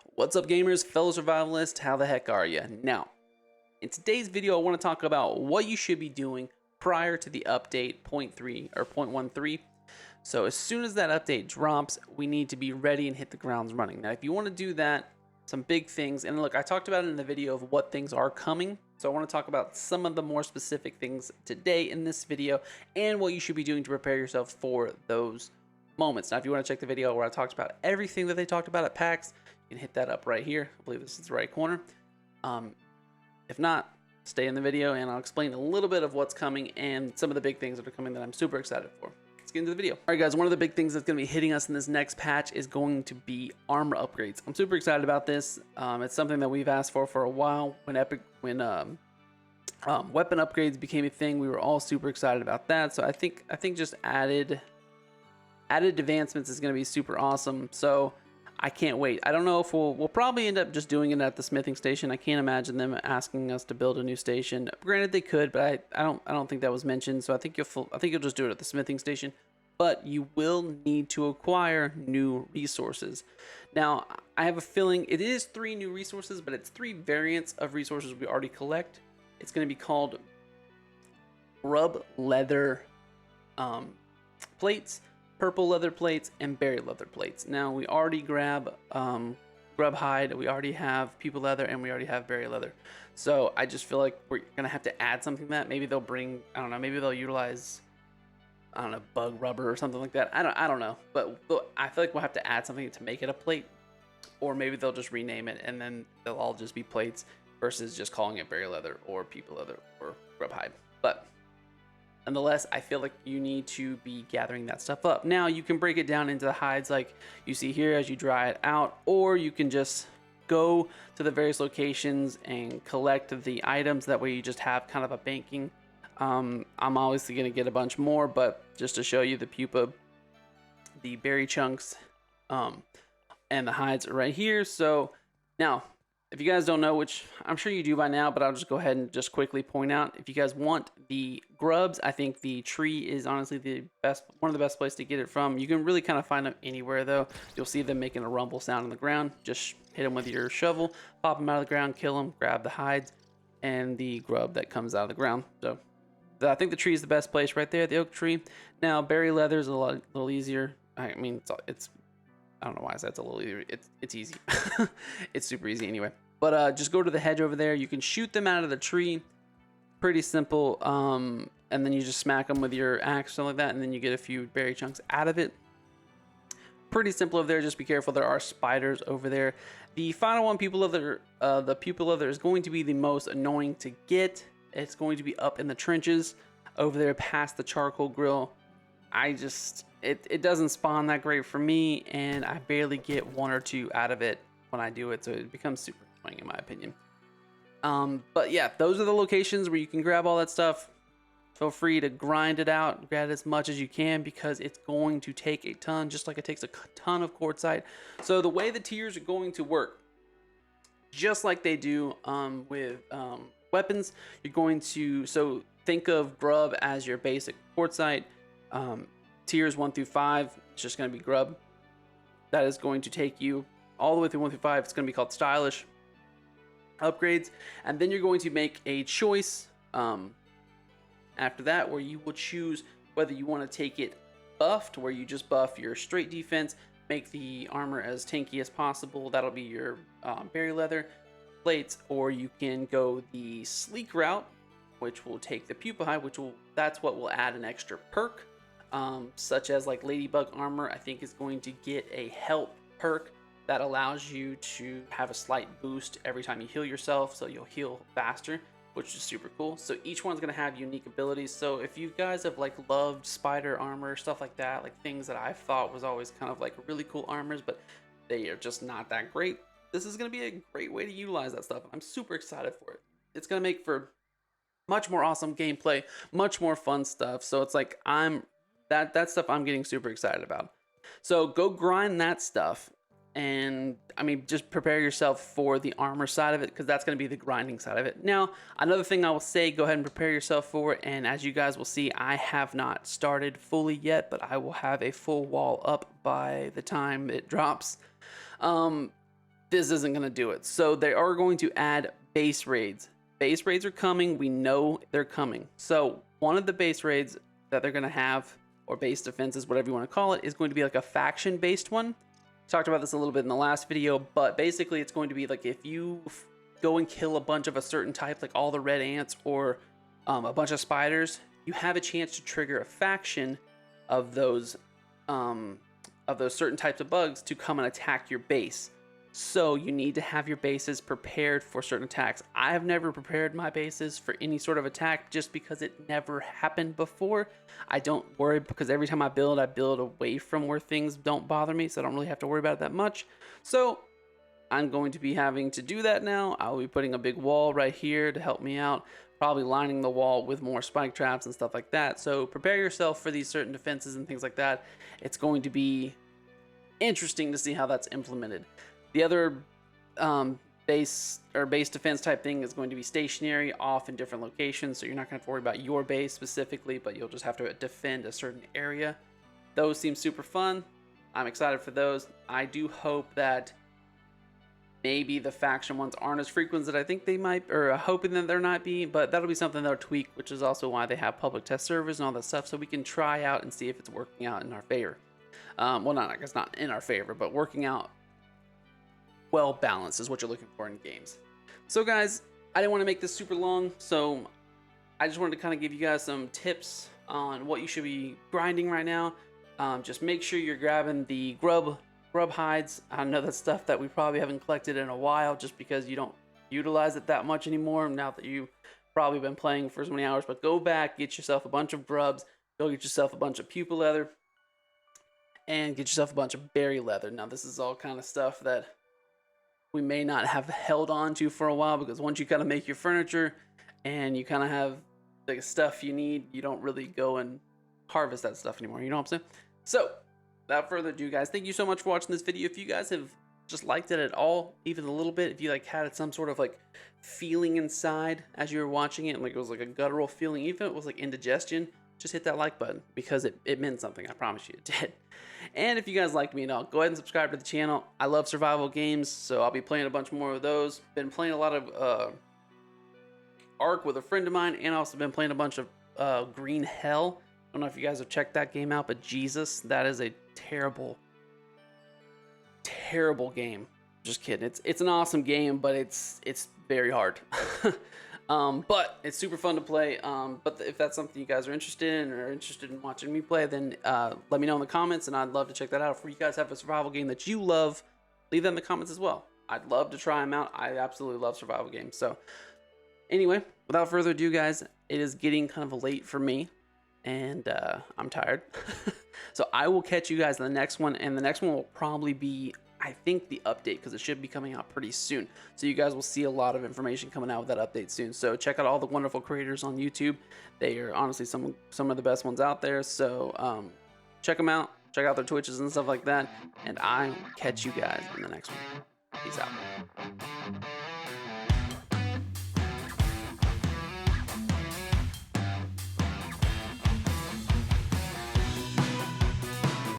What's up, gamers, fellow survivalists? How the heck are you? Now, in today's video, I want to talk about what you should be doing prior to the update 0.3 or 0.13. So as soon as that update drops, we need to be ready and hit the grounds running. Now, if you want to do that, some big things, and look, I talked about it in the video of what things are coming. So I want to talk about some of the more specific things today in this video and what you should be doing to prepare yourself for those moments. Now, if you want to check the video where I talked about everything that they talked about at PAX, you can hit that up right here. I believe this is the right corner. If not, stay in the video and I'll explain a little bit of what's coming and some of the big things that are coming that I'm super excited for. Let's get into the video. All right, guys, one of the big things that's going to be hitting us in this next patch is going to be armor upgrades. I'm super excited about this. It's something that we've asked for a while. When weapon upgrades became a thing, we were all super excited about that. So I think just added advancements is going to be super awesome. So I can't wait. I don't know if we'll probably end up just doing it at the smithing station. I can't imagine them asking us to build a new station. Granted, they could, but I don't think that was mentioned. So I think you'll just do it at the smithing station. But you will need to acquire new resources. Now, I have a feeling it is 3 new resources, but it's 3 variants of resources we already collect. It's going to be called grub leather plates, purple leather plates, and berry leather plates. Now, we already grab grub hide, we already have people leather, and we already have berry leather. So I just feel like we're gonna have to add something to that. Maybe they'll bring, I don't know, maybe they'll utilize, I don't know, bug rubber or something like that. I don't know, but I feel like we'll have to add something to make it a plate, or maybe they'll just rename it and then they'll all just be plates versus just calling it berry leather or people leather or grub hide. But nonetheless, I feel like you need to be gathering that stuff up. Now, you can break it down into the hides like you see here as you dry it out, or you can just go to the various locations and collect the items. That way you just have kind of a banking. I'm obviously going to get a bunch more, but just to show you the pupa, the berry chunks, and the hides are right here. So now, if you guys don't know, which I'm sure you do by now, but I'll just go ahead and just quickly point out, if you guys want the grubs, I think the tree is honestly one of the best places to get it from. You can really kind of find them anywhere though. You'll see them making a rumble sound on the ground. Just hit them with your shovel, pop them out of the ground, kill them, grab the hides and the grub that comes out of the ground. So I think the tree is the best place right there, the oak tree. Now, berry leather is a little easier. I mean, it's I don't know why I said it's a little easier. It's easy. It's super easy anyway. But just go to the hedge over there. You can shoot them out of the tree. Pretty simple. And then you just smack them with your axe, something like that, and then you get a few berry chunks out of it. Pretty simple over there. Just be careful. There are spiders over there. The final one, pupil leather. The pupil leather is going to be the most annoying to get. It's going to be up in the trenches over there past the charcoal grill. It doesn't spawn that great for me, and I barely get 1 or 2 out of it when I do it, so it becomes super annoying in my opinion. But yeah, those are the locations where you can grab all that stuff. Feel free to grind it out, grab as much as you can, because it's going to take a ton, just like it takes a ton of quartzite. So the way the tiers are going to work, just like they do with weapons, you're going to, so think of grub as your basic quartzite. Tiers 1 through 5, it's just going to be grub. That is going to take you all the way through 1 through 5. It's going to be called stylish upgrades, and then you're going to make a choice after that, where you will choose whether you want to take it buffed, where you just buff your straight defense, make the armor as tanky as possible. That'll be your berry leather plates, or you can go the sleek route, which will take the pupa hide, that's what will add an extra perk. Such as like ladybug armor, I think is going to get a help perk that allows you to have a slight boost every time you heal yourself, so you'll heal faster, which is super cool. So each one's going to have unique abilities. So if you guys have like loved spider armor, stuff like that, like things that I thought was always kind of like really cool armors, but they are just not that great, this is going to be a great way to utilize that stuff. I'm super excited for it. It's going to make for much more awesome gameplay, much more fun stuff. So it's like that stuff I'm getting super excited about. So go grind that stuff, and I mean, just prepare yourself for the armor side of it, because that's going to be the grinding side of it. Now, another thing I will say, go ahead and prepare yourself for it. And as you guys will see, I have not started fully yet, but I will have a full wall up by the time it drops. this isn't going to do it. So they are going to add base raids. Base raids are coming. We know they're coming. So one of the base raids that they're going to have, or base defenses, whatever you want to call it, is going to be like a faction based one. Talked about this a little bit in the last video, but basically it's going to be like if you go and kill a bunch of a certain type, like all the red ants or a bunch of spiders, you have a chance to trigger a faction of those certain types of bugs to come and attack your base. So you need to have your bases prepared for certain attacks. I have never prepared my bases for any sort of attack just because it never happened before. I don't worry because every time I build away from where things don't bother me, so I don't really have to worry about it that much. So I'm going to be having to do that now. I'll be putting a big wall right here to help me out, probably lining the wall with more spike traps and stuff like that. So prepare yourself for these certain defenses and things like that. It's going to be interesting to see how that's implemented. The other base defense type thing is going to be stationary, off in different locations, so you're not going to have to worry about your base specifically, but you'll just have to defend a certain area. Those seem super fun. I'm excited for those. I do hope that maybe the faction ones aren't as frequent as I think they might, or hoping that they're not be, but that'll be something they'll tweak, which is also why they have public test servers and all that stuff, so we can try out and see if it's working out in our favor. Well, I guess not in our favor, but working out well balanced is what you're looking for in games. So guys, I didn't want to make this super long, so I just wanted to kind of give you guys some tips on what you should be grinding right now. Just make sure you're grabbing the grub hides. I know that's stuff that we probably haven't collected in a while just because you don't utilize it that much anymore now that you've probably been playing for so many hours. But go back, get yourself a bunch of grubs, go get yourself a bunch of pupa leather, and get yourself a bunch of berry leather. Now this is all kind of stuff that we may not have held on to for a while, because once you kind of make your furniture and you kind of have the stuff you need, you don't really go and harvest that stuff anymore. You know what I'm saying? So without further ado, guys, thank you so much for watching this video. If you guys have just liked it at all, even a little bit, if you like had some sort of like feeling inside as you were watching it, like it was like a guttural feeling, even if it was like indigestion, just hit that like button because it meant something. I promise you it did. And if you guys like me and all, go ahead and subscribe to the channel. I love survival games, so I'll be playing a bunch more of those. Been playing a lot of Ark with a friend of mine, and also been playing a bunch of Green Hell. I don't know if you guys have checked that game out, but Jesus, that is a terrible game. Just kidding. It's an awesome game, but it's very hard. But it's super fun to play. But if that's something you guys are interested in, or interested in watching me play, then let me know in the comments, and I'd love to check that out. If you guys have a survival game that you love, leave that in the comments as well. I'd love to try them out. I absolutely love survival games. So anyway, without further ado, guys, it is getting kind of late for me, and I'm tired. So I will catch you guys in the next one, and the next one will probably be, I think, the update, because it should be coming out pretty soon. So you guys will see a lot of information coming out with that update soon. So check out all the wonderful creators on YouTube. They are honestly some of the best ones out there. So check them out. Check out their Twitches and stuff like that. And I will catch you guys in the next one. Peace out.